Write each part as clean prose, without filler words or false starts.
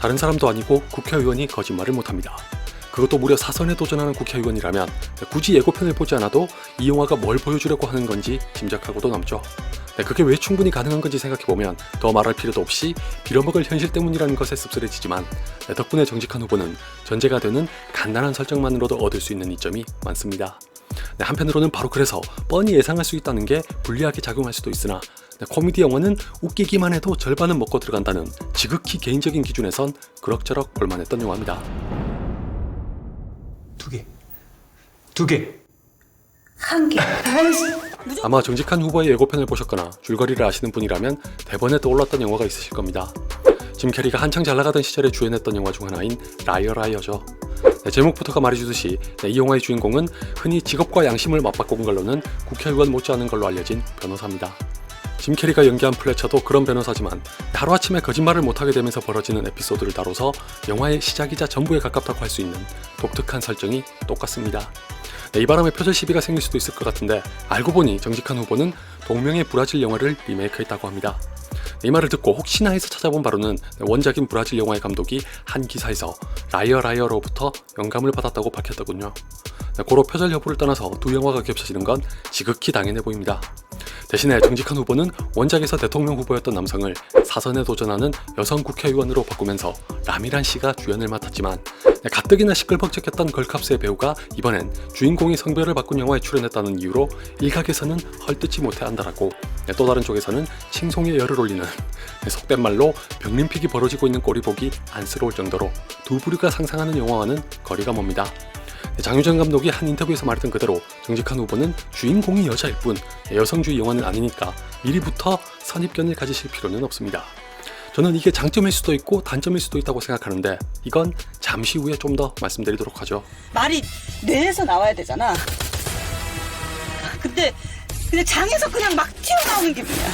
다른 사람도 아니고 국회의원이 거짓말을 못합니다. 그것도 무려 사선에 도전하는 국회의원이라면 굳이 예고편을 보지 않아도 이 영화가 뭘 보여주려고 하는 건지 짐작하고도 남죠. 그게 왜 충분히 가능한 건지 생각해보면 더 말할 필요도 없이 빌어먹을 현실 때문이라는 것에 씁쓸해지지만 덕분에 정직한 후보는 전제가 되는 간단한 설정만으로도 얻을 수 있는 이점이 많습니다. 한편으로는 바로 그래서 뻔히 예상할 수 있다는 게 불리하게 작용할 수도 있으나 코미디 영화는 웃기기만 해도 절반은 먹고 들어간다는 지극히 개인적인 기준에선 그럭저럭 볼만했던 영화입니다. 두 개. 한 개. 아마 정직한 후보의 예고편을 보셨거나 줄거리를 아시는 분이라면 대번에 떠올랐던 영화가 있으실 겁니다. 짐 캐리가 한창 잘나가던 시절에 주연했던 영화 중 하나인 라이어 라이어죠. 제목부터가 말해주듯이 이 영화의 주인공은 흔히 직업과 양심을 맞바꾼 걸로는 국회의원 못지않은 걸로 알려진 변호사입니다. 짐 캐리가 연기한 플래처도 그런 변호사지만 하루아침에 거짓말을 못하게 되면서 벌어지는 에피소드를 다뤄서 영화의 시작이자 전부에 가깝다고 할 수 있는 독특한 설정이 똑같습니다. 이 바람에 표절 시비가 생길 수도 있을 것 같은데 알고 보니 정직한 후보는 동명의 브라질 영화를 리메이크했다고 합니다. 이 말을 듣고 혹시나 해서 찾아본 바로는 원작인 브라질 영화의 감독이 한 기사에서 라이어 라이어로부터 영감을 받았다고 밝혔더군요. 고로 표절 여부를 떠나서 두 영화가 겹쳐지는 건 지극히 당연해 보입니다. 대신에 정직한 후보는 원작에서 대통령 후보였던 남성을 사선에 도전하는 여성 국회의원으로 바꾸면서 라미란 씨가 주연을 맡았지만 가뜩이나 시끌벅적했던 걸캅스의 배우가 이번엔 주인공이 성별을 바꾼 영화에 출연했다는 이유로 일각에서는 헐뜯지 못해 한다라고 또 다른 쪽에서는 칭송의 열을 올리는 속된 말로 병림픽이 벌어지고 있는 꼴이 보기 안쓰러울 정도로 두 부류가 상상하는 영화와는 거리가 멉니다. 장유정 감독이 한 인터뷰에서 말했던 그대로 정직한 후보는 주인공이 여자일 뿐 여성주의 영화는 아니니까 미리부터 선입견을 가지실 필요는 없습니다. 저는 이게 장점일 수도 있고 단점일 수도 있다고 생각하는데 이건 잠시 후에 좀 더 말씀드리도록 하죠. 말이 뇌에서 나와야 되잖아. 근데 장에서 그냥 막 튀어나오는 기분이야.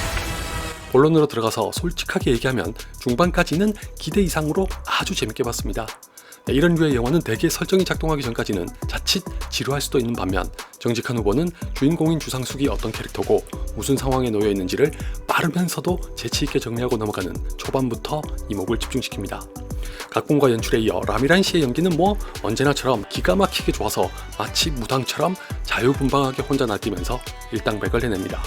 본론으로 들어가서 솔직하게 얘기하면 중반까지는 기대 이상으로 아주 재밌게 봤습니다. 이런 류의 영화는 대개 설정이 작동하기 전까지는 자칫 지루할 수도 있는 반면 정직한 후보는 주인공인 주상숙이 어떤 캐릭터고 무슨 상황에 놓여 있는지를 빠르면서도 재치있게 정리하고 넘어가는 초반부터 이목을 집중시킵니다. 각본과 연출에 이어 라미란 씨의 연기는 언제나처럼 기가 막히게 좋아서 마치 무당처럼 자유분방하게 혼자 날뛰면서 일당백을 해냅니다.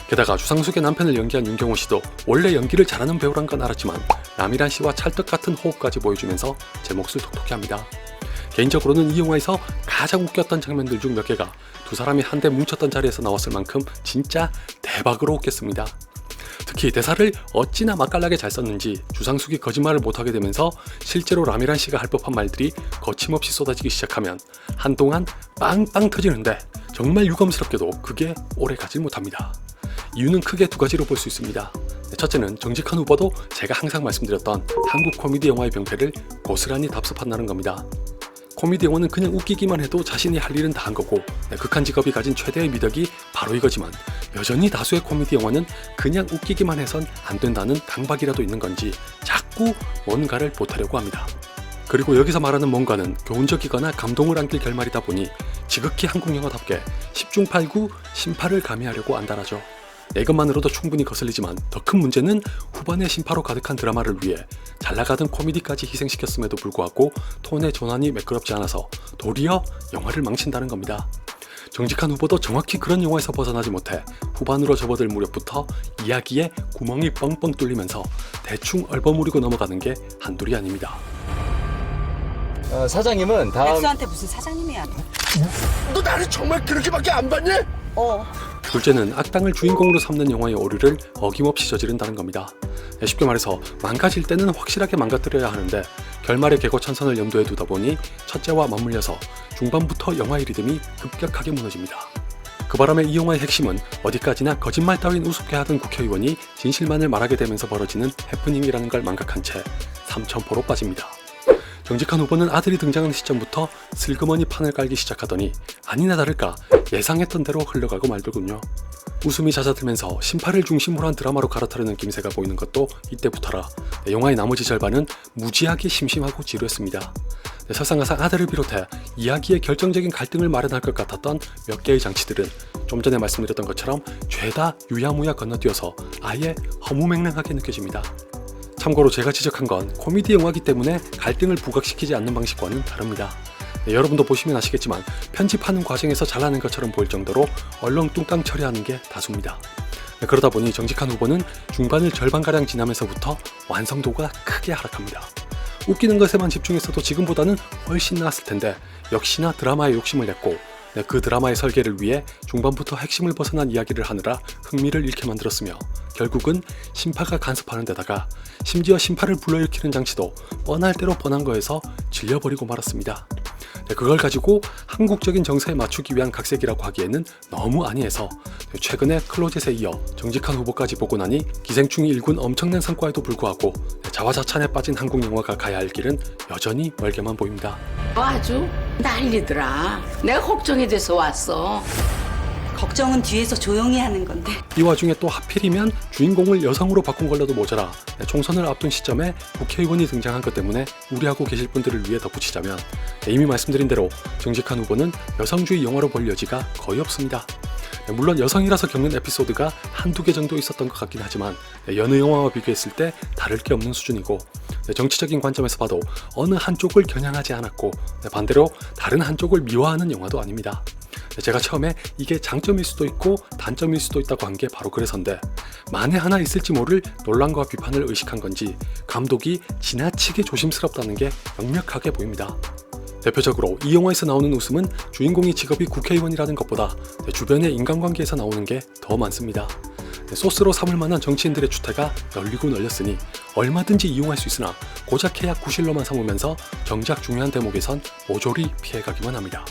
게다가 주상숙의 남편을 연기한 윤경호 씨도 원래 연기를 잘하는 배우란 건 알았지만 라미란 씨와 찰떡같은 호흡까지 보여주면서 제 몫을 톡톡히 합니다. 개인적으로는 이 영화에서 가장 웃겼던 장면들 중 몇 개가 두 사람이 한데 뭉쳤던 자리에서 나왔을 만큼 진짜 대박으로 웃겼습니다. 특히 대사를 어찌나 맛깔나게 잘 썼는지 주상숙이 거짓말을 못하게 되면서 실제로 라미란 씨가 할 법한 말들이 거침없이 쏟아지기 시작하면 한동안 빵빵 터지는데 정말 유감스럽게도 그게 오래 가질 못합니다. 이유는 크게 두 가지로 볼 수 있습니다. 첫째는 정직한 후보도 제가 항상 말씀드렸던 한국 코미디 영화의 병폐를 고스란히 답습한다는 겁니다. 코미디 영화는 그냥 웃기기만 해도 자신이 할 일은 다 한 거고 극한 직업이 가진 최대의 미덕이 바로 이거지만 여전히 다수의 코미디 영화는 그냥 웃기기만 해선 안 된다는 강박이라도 있는 건지 자꾸 뭔가를 보태려고 합니다. 그리고 여기서 말하는 뭔가는 교훈적이거나 감동을 안길 결말이다 보니 지극히 한국 영화답게 10중 8구 심파를 가미하려고 안달하죠. 이것만으로도 충분히 거슬리지만 더 큰 문제는 후반에 심파로 가득한 드라마를 위해 잘나가던 코미디까지 희생시켰음에도 불구하고 톤의 전환이 매끄럽지 않아서 도리어 영화를 망친다는 겁니다. 정직한 후보도 정확히 그런 영화에서 벗어나지 못해 후반으로 접어들 무렵부터 이야기에 구멍이 뻥뻥 뚫리면서 대충 얼버무리고 넘어가는 게 한둘이 아닙니다. 사장님은 다음... 백수한테 무슨 사장님이야. 너 나를 정말 그렇게밖에 안 봤니? 둘째는 악당을 주인공으로 삼는 영화의 오류를 어김없이 저지른다는 겁니다. 쉽게 말해서 망가질 때는 확실하게 망가뜨려야 하는데 결말의 개고천선을 염두에 두다 보니 첫째와 맞물려서 중반부터 영화의 리듬이 급격하게 무너집니다. 그 바람에 이 영화의 핵심은 어디까지나 거짓말 따윈 우습게 하던 국회의원이 진실만을 말하게 되면서 벌어지는 해프닝이라는 걸 망각한 채 삼천포로 빠집니다. 정직한 후보는 아들이 등장하는 시점부터 슬그머니 판을 깔기 시작하더니 아니나 다를까 예상했던 대로 흘러가고 말더군요. 웃음이 잦아들면서 심파를 중심으로 한 드라마로 갈아타려는 김새가 보이는 것도 이때부터라 영화의 나머지 절반은 무지하게 심심하고 지루했습니다. 설상가상 아들을 비롯해 이야기의 결정적인 갈등을 마련할 것 같았던 몇 개의 장치들은 좀 전에 말씀드렸던 것처럼 죄다 유야무야 건너뛰어서 아예 허무맹랑하게 느껴집니다. 참고로 제가 지적한 건 코미디 영화이기 때문에 갈등을 부각시키지 않는 방식과는 다릅니다. 여러분도 보시면 아시겠지만 편집하는 과정에서 잘하는 것처럼 보일 정도로 얼렁뚱땅 처리하는 게 다수입니다. 그러다 보니 정직한 후보는 중반을 절반가량 지나면서부터 완성도가 크게 하락합니다. 웃기는 것에만 집중했어도 지금보다는 훨씬 나았을 텐데 역시나 드라마에 욕심을 냈고 그 드라마의 설계를 위해 중반부터 핵심을 벗어난 이야기를 하느라 흥미를 잃게 만들었으며 결국은 심파가 간섭하는 데다가 심지어 심파를 불러일으키는 장치도 뻔할 대로 뻔한 거에서 질려버리고 말았습니다. 그걸 가지고 한국적인 정서에 맞추기 위한 각색이라고 하기에는 너무 아니해서 최근에 클로젯에 이어 정직한 후보까지 보고 나니 기생충이 일군 엄청난 성과에도 불구하고 자화자찬에 빠진 한국 영화가 가야 할 길은 여전히 멀게만 보입니다. 아주 난리더라. 내가 걱정이 돼서 왔어. 걱정은 뒤에서 조용히 하는 건데. 이 와중에 또 하필이면 주인공을 여성으로 바꾼 걸로도 모자라 총선을 앞둔 시점에 국회의원이 등장한 것 때문에 우려하고 계실 분들을 위해 덧붙이자면 이미 말씀드린 대로 정직한 후보는 여성주의 영화로 볼 여지가 거의 없습니다. 물론 여성이라서 겪는 에피소드가 한두 개 정도 있었던 것 같긴 하지만 여느 영화와 비교했을 때 다를 게 없는 수준이고 정치적인 관점에서 봐도 어느 한쪽을 겨냥하지 않았고 반대로 다른 한쪽을 미화하는 영화도 아닙니다. 제가 처음에 이게 장점일 수도 있고 단점일 수도 있다고 한 게 바로 그래서인데 만에 하나 있을지 모를 논란과 비판을 의식한 건지 감독이 지나치게 조심스럽다는 게 명확하게 보입니다. 대표적으로 이 영화에서 나오는 웃음은 주인공이 직업이 국회의원이라는 것보다 주변의 인간관계에서 나오는 게 더 많습니다. 소스로 삼을 만한 정치인들의 추태가 널리고 널렸으니 얼마든지 이용할 수 있으나 고작 해약 구실로만 삼으면서 정작 중요한 대목에선 모조리 피해가기만 합니다.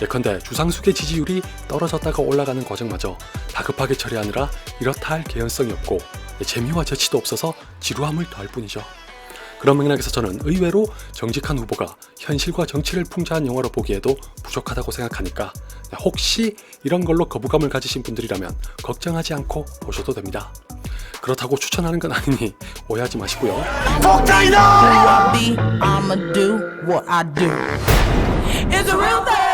예컨대 주상숙의 지지율이 떨어졌다가 올라가는 과정마저 다급하게 처리하느라 이렇다 할 개연성이 없고 재미와 재치도 없어서 지루함을 더할 뿐이죠. 그런 맥락에서 저는 의외로 정직한 후보가 현실과 정치를 풍자한 영화로 보기에도 부족하다고 생각하니까 혹시 이런 걸로 거부감을 가지신 분들이라면 걱정하지 않고 보셔도 됩니다. 그렇다고 추천하는 건 아니니 오해하지 마시고요. 폭탄이다! I'ma do what I do. It's a real thing.